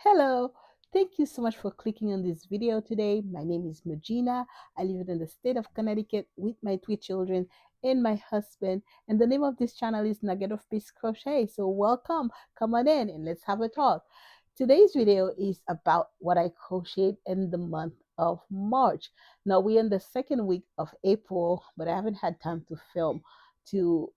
Hello, thank you so much for clicking on this video today. My name is Magina. I live in the state of Connecticut with my three children and my husband. And the name of this channel is Nugget of Peace Crochet. So, welcome, come on in and let's have a talk. Today's video is about what I crocheted in the month of March. Now, we're in the second week of April, but I haven't had time to film to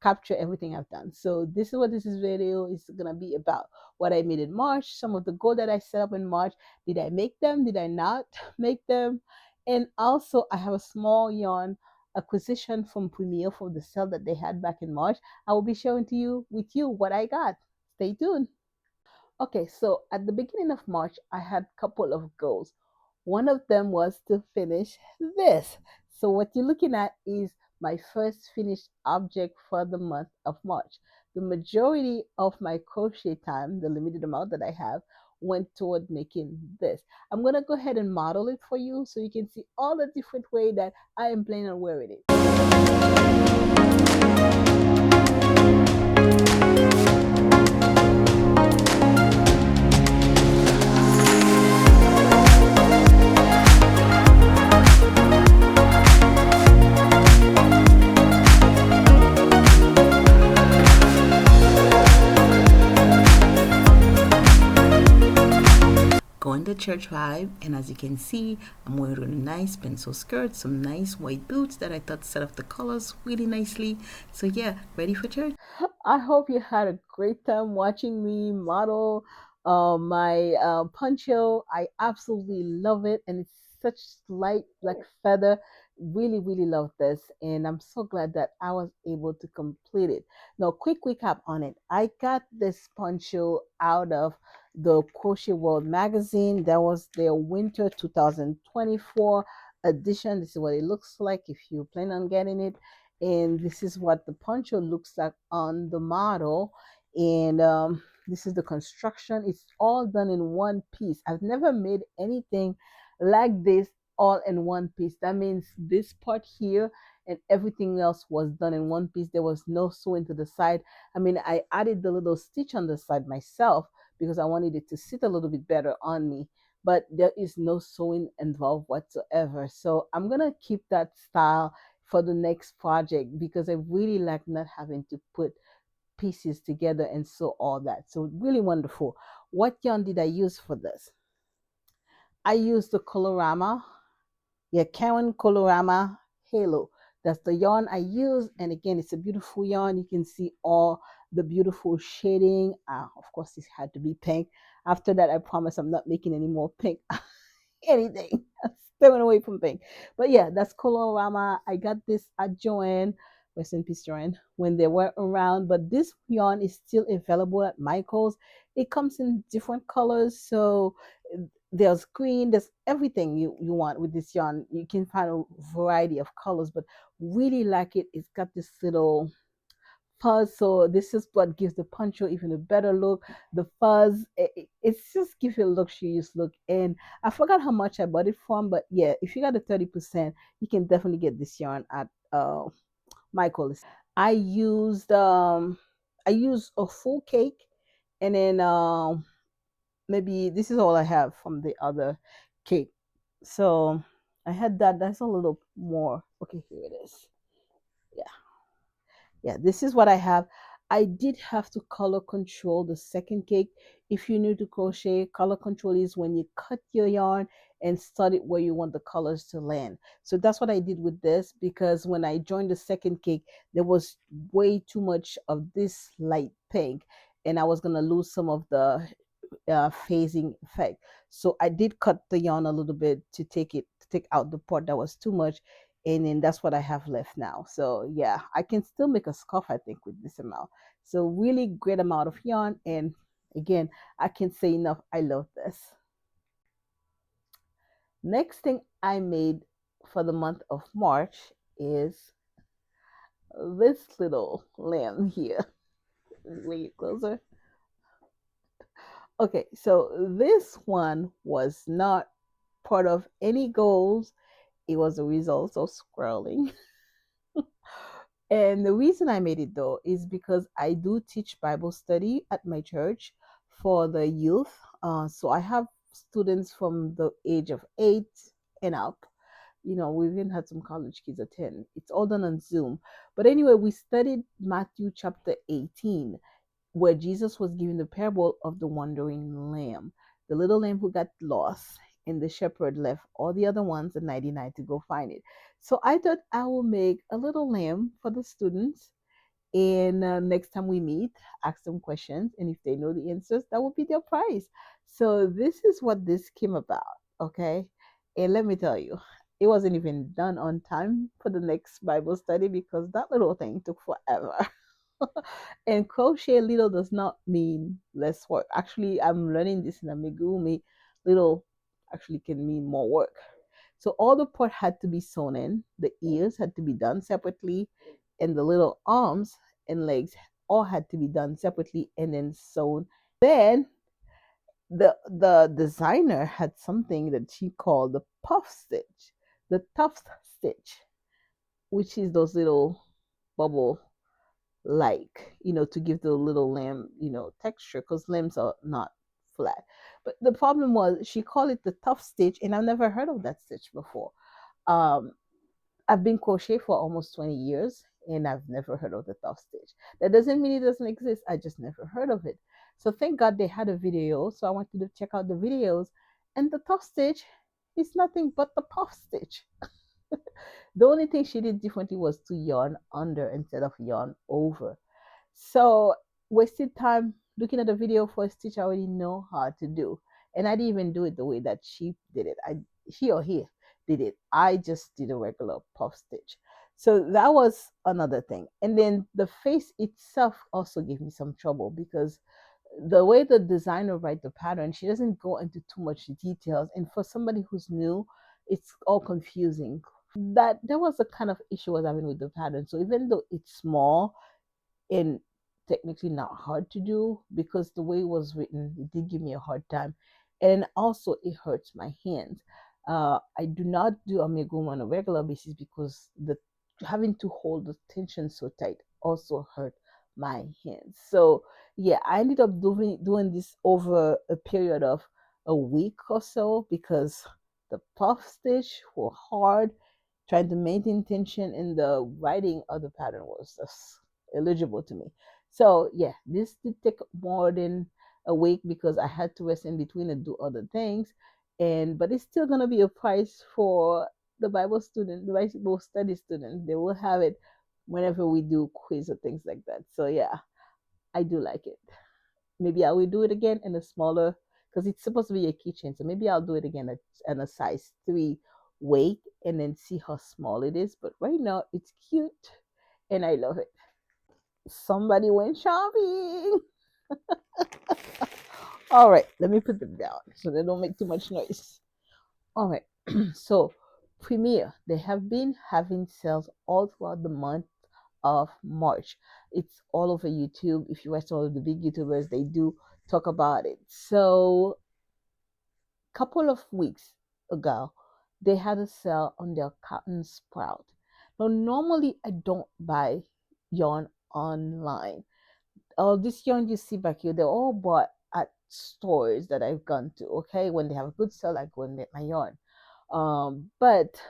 capture everything I've done. So, this is what this video is going to be about, what I made in March, some of the goals that I set up in March. Did I make them? Did I not make them? And also, I have a small yarn acquisition from Premier for the sale that they had back in March. I will be sharing to you what I got. Stay tuned. Okay, so at the beginning of March, I had a couple of goals. One of them was to finish this. So what you're looking at is my first finished object for the month of March. The majority of my crochet time, the limited amount that I have, went toward making this. I'm going to go ahead and model it for you so you can see all the different way that I am planning on wearing it. Going the church vibe, and as you can see, I'm wearing a nice pencil skirt, some nice white boots that I thought set off the colors really nicely. So yeah, ready for church. I hope you had a great time watching me model my poncho. I absolutely love it, and it's such light like feather. Really love this, and I'm so glad that I was able to complete it. Now, quick recap on it. I got this poncho out of the Crochet World magazine. That was their winter 2024 edition. This is what it looks like if you plan on getting it. And this is what the poncho looks like on the model. And this is the construction. It's all done in one piece. I've never made anything like this all in one piece. That means this part here and everything else was done in one piece. There was no sewing to the side. I mean, I added the little stitch on the side myself because I wanted it to sit a little bit better on me. But there is no sewing involved whatsoever. So I'm going to keep that style for the next project because I really like not having to put pieces together and sew all that. So really wonderful. What yarn did I use for this? I used the Colorama, yeah, Karen Colorama Halo. That's the yarn I use. And again, it's a beautiful yarn. You can see all the beautiful shading. Of course, this had to be pink. After that, I promise I'm not making any more pink anything. Staying away from pink. But yeah, that's Colorama. I got this at Joanne, West in Peace Joanne, when they were around. But this yarn is still available at Michael's. It comes in different colors. So there's green, there's everything you want with this yarn. You can find a variety of colors, but really like it. It's got this little fuzz, so this is what gives the poncho even a better look. The fuzz, it's just gives you a luxurious look. And I forgot how much I bought it from, but yeah, if you got a 30%, you can definitely get this yarn at Michael's. I used I used a full cake, and then maybe this is all I have from the other cake. So I had that. That's a little more. Okay, here it is. Yeah, yeah, this is what I have. I did have to color control the second cake. If you're new to crochet, color control is when you cut your yarn and start it where you want the colors to land. So that's what I did with this, because when I joined the second cake, there was way too much of this light pink, and I was gonna lose some of the phasing effect. So I did cut the yarn a little bit to take out the part that was too much, and then that's what I have left now. So yeah, I can still make a scarf, I think, with this amount. So really great amount of yarn, and again, I can't say enough. I love this. Next thing I made for the month of March is this little lamb here. Way closer. Okay, so this one was not part of any goals. It was a result of scrolling. And the reason I made it though is because I do teach Bible study at my church for the youth So I have students from the age of 8 and up. We even had some college kids attend. It's all done on Zoom. But anyway, we studied Matthew chapter 18, where Jesus was giving the parable of the wandering lamb, the little lamb who got lost, and the shepherd left all the other ones, the 99, to go find it. So I thought I will make a little lamb for the students, and next time we meet, ask them questions. And if they know the answers, that will be their prize. So this is what this came about. Okay. And let me tell you, it wasn't even done on time for the next Bible study because that little thing took forever. And crochet little does not mean less work. Actually, I'm learning this in Amigurumi. Little actually can mean more work. So all the part had to be sewn in. The ears had to be done separately, and the little arms and legs all had to be done separately and then sewn. Then the designer had something that she called the puff stitch, the tuft stitch, which is those little bubble to give the little lamb texture, because lambs are not flat. But the problem was she called it the tough stitch, and I've never heard of that stitch before. um I've been crochet for almost 20 years, and I've never heard of the tough stitch. That doesn't mean it doesn't exist. I just never heard of it. So thank God they had a video. So I wanted to check out the videos, and the tough stitch is nothing but the puff stitch. The only thing she did differently was to yarn under instead of yarn over. So wasted time looking at a video for a stitch I already know how to do. And I didn't even do it the way that she did it. She or he did it. I just did a regular puff stitch. So that was another thing. And then the face itself also gave me some trouble because the way the designer write the pattern, she doesn't go into too much details. And for somebody who's new, it's all confusing. That there was a kind of issue I was having with the pattern. So even though it's small, and technically not hard to do, because the way it was written, it did give me a hard time. And also, it hurts my hands. I do not do amigurumi on a regular basis because the having to hold the tension so tight also hurt my hands. So yeah, I ended up doing this over a period of a week or so because the puff stitch were hard. Trying to maintain tension in the writing of the pattern was just eligible to me. So yeah, this did take more than a week because I had to rest in between and do other things. But it's still gonna be a prize for the Bible student, the Bible study student. They will have it whenever we do quiz or things like that. So yeah, I do like it. Maybe I will do it again in a smaller, because it's supposed to be a keychain. So maybe I'll do it again at a size 3 weight and then see how small it is. But right now it's cute and I love it. Somebody went shopping. All right, let me put them down so they don't make too much noise. All right, so Premiere, they have been having sales all throughout the month of March. It's all over YouTube. If you watch all of the big YouTubers, they do talk about it. So, couple of weeks ago, they had a sale on their cotton sprout. Now, normally I don't buy yarn online. All this yarn you see back here, they're all bought at stores that I've gone to. Okay, when they have a good sale, I go and get my yarn. But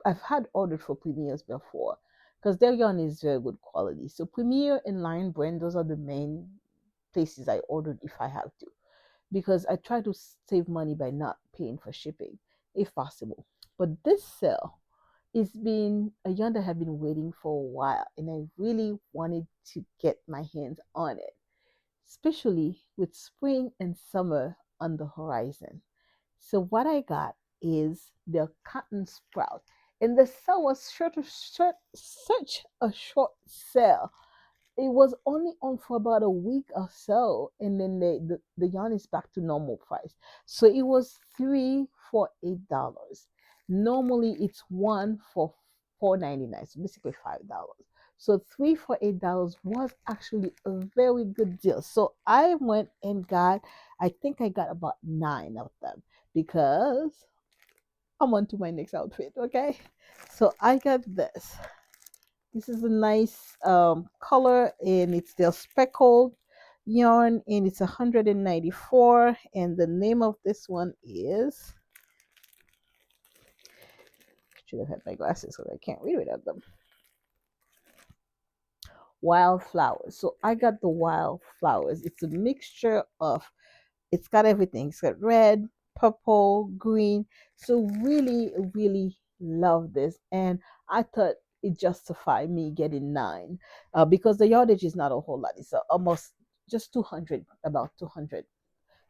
I've had ordered for Premier's before because their yarn is very good quality. So Premier and Lion Brand, those are the main places I ordered if I have to, because I try to save money by not paying for shipping if possible. But this sale is been a yarn that I have been waiting for a while, and I really wanted to get my hands on it, especially with spring and summer on the horizon. So what I got is the cotton sprout. And the sale was such a short sale. It was only on for about a week or so, and then the yarn is back to normal price. So it was three for $8. Normally it's one for $4.99, so basically $5. So three for $8 was actually a very good deal. So I went and got, I think I got about 9 of them because I'm on to my next outfit. Okay, so I got this. This is a nice color, and it's still speckled. yarn, and it's 194. And the name of this one is, should have had my glasses so I can't read without them. Wildflowers. So I got the wildflowers. It's a mixture of, it's got everything. It's got red, purple, green. So really, really love this. And I thought it justified me getting nine, because the yardage is not a whole lot. It's almost just 200, about 200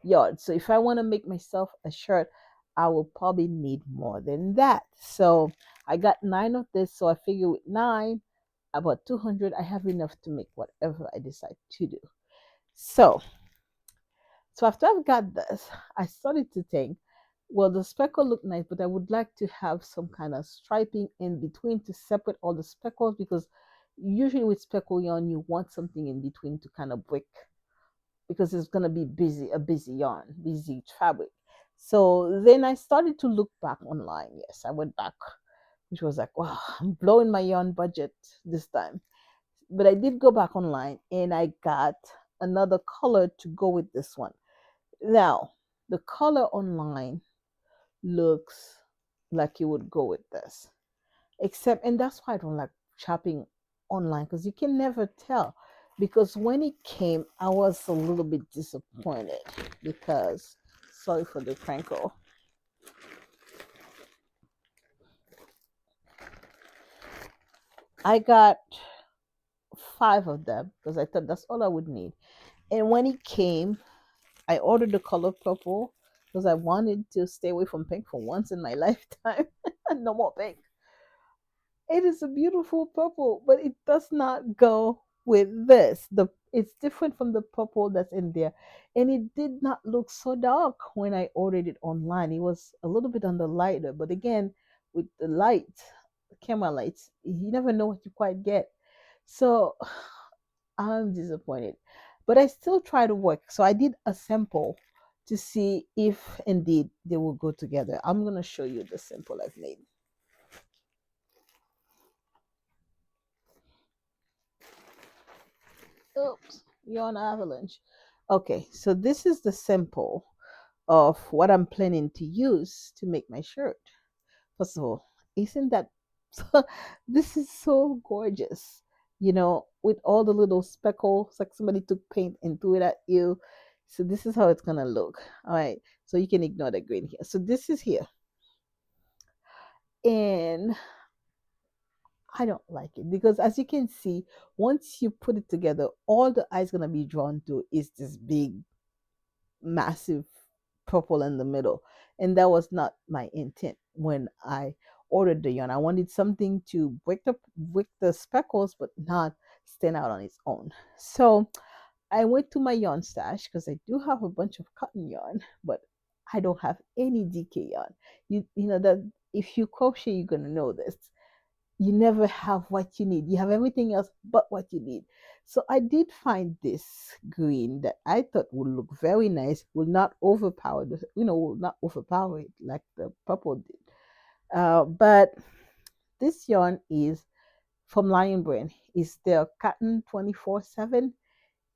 yards. So if I want to make myself a shirt, I will probably need more than that. So I got nine of this. So I figure with nine, about 200, I have enough to make whatever I decide to do. So, so after I've got this, I started to think, well, the speckle look nice, but I would like to have some kind of striping in between to separate all the speckles, because usually with speckle yarn, you want something in between to kind of break, because it's gonna be busy, a busy yarn, busy fabric. So then I started to look back online. Yes, I went back, which was like, wow, I'm blowing my yarn budget this time. But I did go back online and I got another color to go with this one. Now, the color online looks like it would go with this. Except, and that's why I don't like shopping online, because you can never tell. Because when it came, I was a little bit disappointed because, sorry for the crinkle. I got five of them because I thought that's all I would need. And when it came, I ordered the color purple because I wanted to stay away from pink for once in my lifetime. No more pink. It is a beautiful purple, but it does not go with this. The It's different from the purple that's in there. And it did not look so dark when I ordered it online. It was a little bit on the lighter, but again, with the light, camera lights, you never know what you quite get. So I'm disappointed. But I still try to work. So I did a sample to see if indeed they will go together. I'm gonna show you the sample I've made. Oops, you're on avalanche. Okay, so this is the sample of what I'm planning to use to make my shirt. First of all, isn't that this is so gorgeous? With all the little speckles, like somebody took paint and threw it at you. So this is how it's gonna look. All right, so you can ignore the green here. So this is here, and I don't like it because, as you can see, once you put it together, all the eye's gonna be drawn to is this big, massive purple in the middle, and that was not my intent when I ordered the yarn. I wanted something to break the speckles, but not stand out on its own. So I went to my yarn stash because I do have a bunch of cotton yarn, but I don't have any DK yarn. You know that if you crochet, you're gonna know this. You never have what you need. You have everything else but what you need. So I did find this green that I thought would look very nice, will not overpower will not overpower it like the purple did. But this yarn is from Lion Brand. It's their cotton 24/7.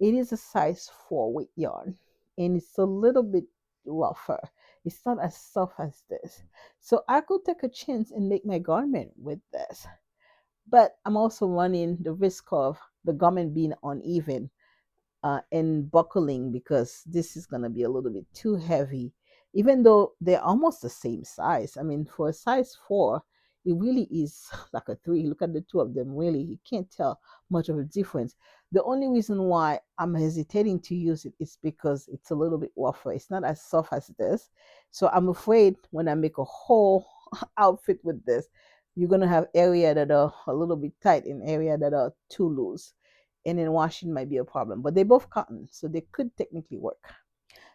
It is a size 4 weight yarn, and it's a little bit rougher. It's not as soft as this. So I could take a chance and make my garment with this, but I'm also running the risk of the garment being uneven, and buckling, because this is going to be a little bit too heavy, even though they're almost the same size. I mean, for a size 4, it really is like a 3. Look at the two of them, really. You can't tell much of a difference. The only reason why I'm hesitating to use it is because it's a little bit rougher. It's not as soft as this. So I'm afraid when I make a whole outfit with this, you're going to have area that are a little bit tight and area that are too loose, and then washing might be a problem. But they're both cotton, so they could technically work.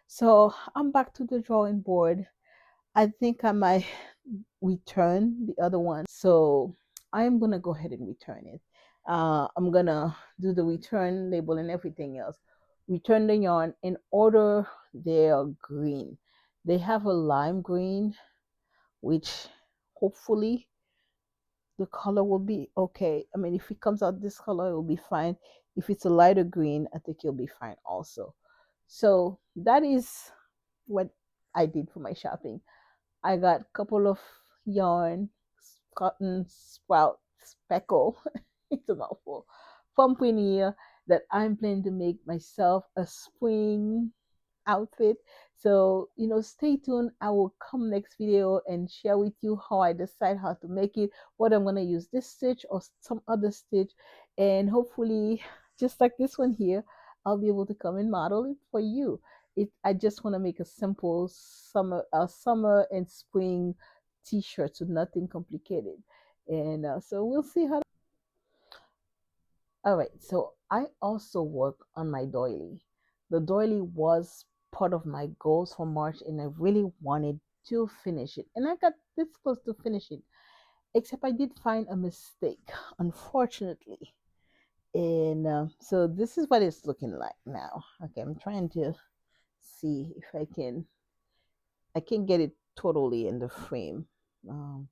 So I'm back to the drawing board. I think I might return the other one. So I am gonna go ahead and return it. I'm gonna do the return label and everything else. Return the yarn and order their green. They have a lime green, which hopefully the color will be okay. I mean, if it comes out this color, it will be fine. If it's a lighter green, I think you'll be fine also. So that is what I did for my shopping. I got a couple of yarn, cotton sprout speckle. It's a mouthful. Pomponier that I'm planning to make myself a spring outfit. So, stay tuned. I will come next video and share with you how I decide how to make it, what I'm going to use this stitch or some other stitch. And hopefully, just like this one here, I'll be able to come and model it for you. I just want to make a simple summer and spring t-shirt, so nothing complicated. And so we'll see how. All right, so I also work on my doily. The doily was part of my goals for March, and I really wanted to finish it. And I got this close to finish it, except I did find a mistake, unfortunately. And so this is what it's looking like now. Okay, I'm trying to see if I can get it totally in the frame. Um,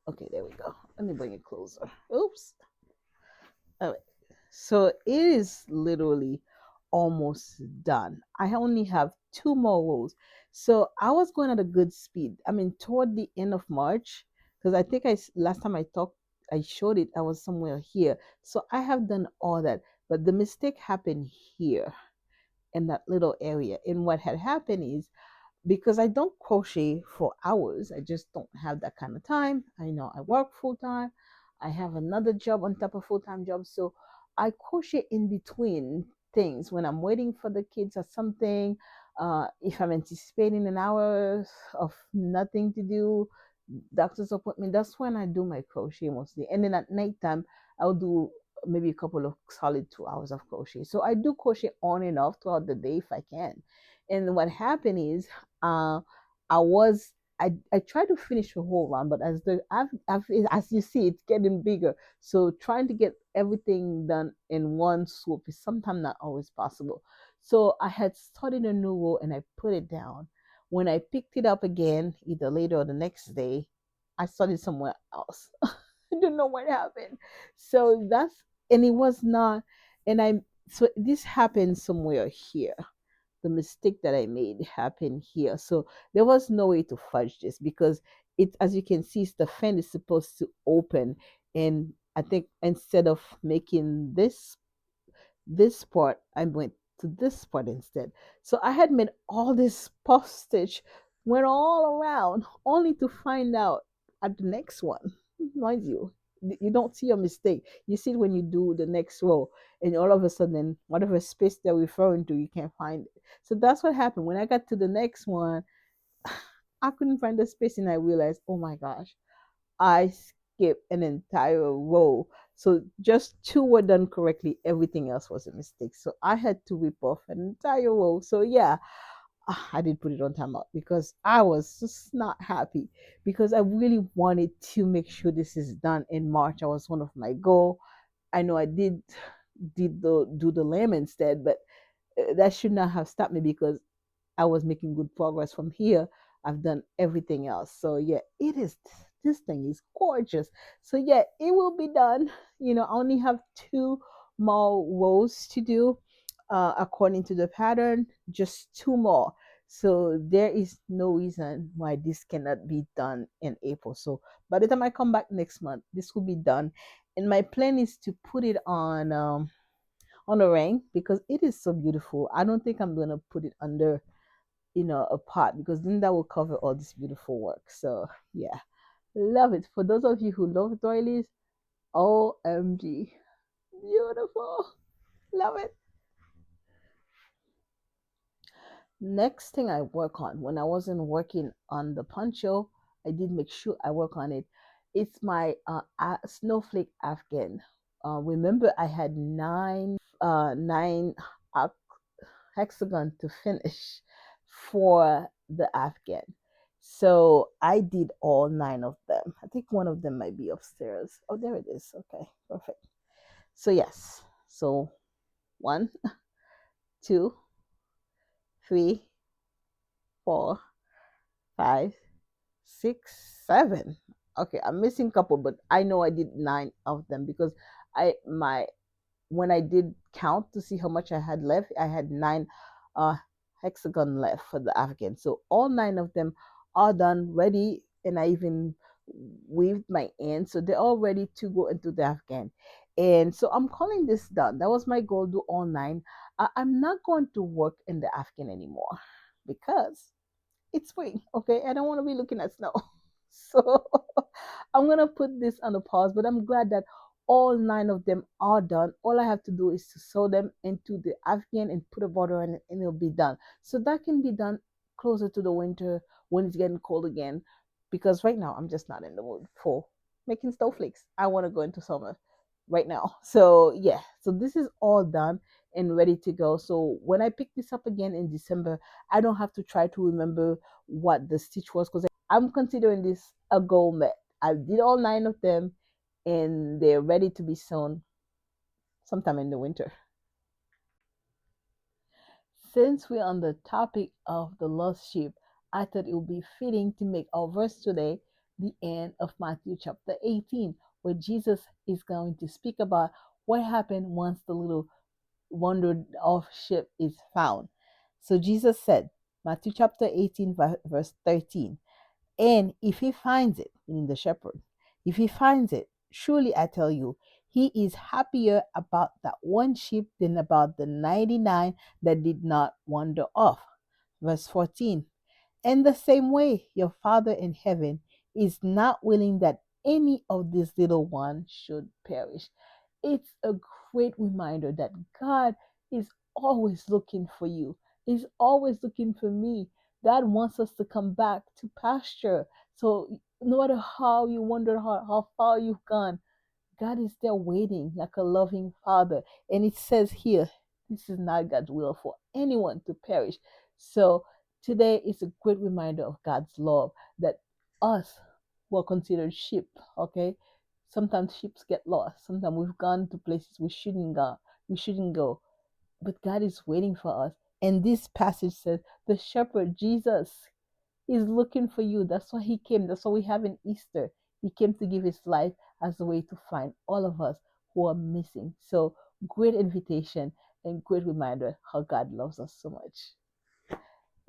okay, there we go. Let me bring it closer. Oops. All right. So it is literally almost done. I only have two more rows. So I was going at a good speed. I mean, toward the end of March, because I think last time I talked, I showed it, I was somewhere here. So I have done all that. But the mistake happened here in that little area. And what had happened is because I don't crochet for hours. I just don't have that kind of time. I know I work full time. I have another job on top of full time job. So I crochet in between things when I'm waiting for the kids or something. If I'm anticipating an hour of nothing to do, doctor's appointment, that's when I do my crochet mostly. And then at nighttime, I'll do maybe a couple of solid 2 hours of crochet. So I do crochet on and off throughout the day if I can. And what happened is uh, I was I tried to finish the whole round, but as you see, it's getting bigger. So trying to get everything done in one swoop is sometimes not always possible. So I had started a new row and I put it down. When I picked it up again, either later or the next day, I started somewhere else. I don't know what happened. So and it was not, and so this happened somewhere here. The mistake that I made happened here. So there was no way to fudge this because as you can see, the fan is supposed to open. And I think instead of making this part, I went to this part instead. So I had made all this puff stitch, went all around, only to find out at the next one. Mind you don't see your mistake. You see it when you do the next row, and all of a sudden, whatever space they're referring to, you can't find it. So that's what happened. When I got to the next one, I couldn't find the space, and I realized, oh my gosh, I skipped an entire row. So just two were done correctly. Everything else was a mistake. So I had to rip off an entire row. So yeah, I did put it on timeout because I was just not happy because I really wanted to make sure this is done in March. That was one of my goal. I know I did do the lamb instead, but that should not have stopped me because I was making good progress from here. I've done everything else. So yeah, this thing is gorgeous. So yeah, it will be done. I only have two more rows to do according to the pattern, just two more. So there is no reason why this cannot be done in April. So by the time I come back next month, this will be done. And my plan is to put it on a ring because it is so beautiful. I don't think I'm gonna put it under a pot because then that will cover all this beautiful work. So yeah, love it. For those of you who love doilies, OMG, beautiful, love it. Next thing I work on when I wasn't working on the poncho, I did make sure I work on it. It's my snowflake afghan. Remember, I had nine uh, hexagon to finish for the afghan. So I did all nine of them. I think one of them might be upstairs. Oh, there it is. Okay, perfect. So yes. So one, two, three, four, five, six, seven. Okay, I'm missing a couple, but I know I did nine of them because I my when I did count to see how much I had left, I had nine uh, hexagon left for the Afghan. So all nine of them are done, ready, and I even weaved my ends, so they're all ready to go into the Afghan. And so I'm calling this done. That was my goal, do all nine. I'm not going to work in the Afghan anymore because it's spring, okay? I don't want to be looking at snow. So I'm gonna put this on a pause, but I'm glad that all nine of them are done. All I have to do is to sew them into the Afghan and put a border on it, and it'll be done. So that can be done closer to the winter when it's getting cold again. Because right now I'm just not in the mood for making snowflakes. I want to go into summer right now. So yeah, so this is all done and ready to go. So when I pick this up again in December, I don't have to try to remember what the stitch was because I'm considering this a goal met. I did all nine of them and they're ready to be sewn sometime in the winter. Since we're on the topic of the lost sheep, I thought it would be fitting to make our verse today the end of Matthew chapter 18, where Jesus is going to speak about what happened once the little wandered off sheep is found. So Jesus said, Matthew chapter 18, verse 13, and if he finds it, meaning the shepherd, if he finds it, surely I tell you, he is happier about that one sheep than about the 99 that did not wander off. Verse 14. In the same way, your Father in heaven is not willing that any of these little ones should perish. It's a great reminder that God is always looking for you. He's always looking for me. God wants us to come back to pasture. So no matter how you wonder how far you've gone, God is there waiting like a loving father. And it says here, this is not God's will for anyone to perish. So today is a great reminder of God's love that us were considered sheep, okay? Sometimes sheep get lost. Sometimes we've gone to places we shouldn't go. But God is waiting for us. And this passage says the shepherd, Jesus, He's looking for you. That's why he came. That's why we have an Easter. He came to give his life as a way to find all of us who are missing. So, great invitation and great reminder how God loves us so much.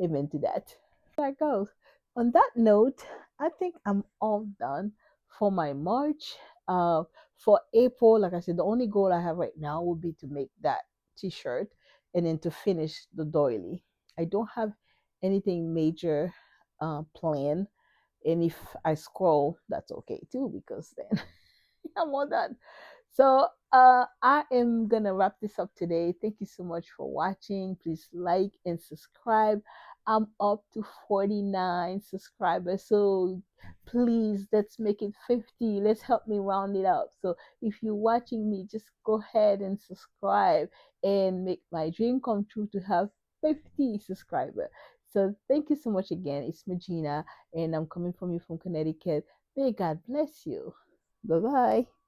Amen to that. That goes. On that note, I think I'm all done for my March. For April, like I said, the only goal I have right now would be to make that T-shirt and then to finish the doily. I don't have anything major planned, and if I scroll, that's okay too because then I'm all done. So I am gonna wrap this up today. Thank you so much for watching. Please like and subscribe. I'm up to 49 subscribers. So please let's make it 50. Let's help me round it up. So if you're watching me, just go ahead and subscribe and make my dream come true to have 50 subscribers. So thank you so much again. It's Magina and I'm coming from you from Connecticut. May God bless you. Bye bye.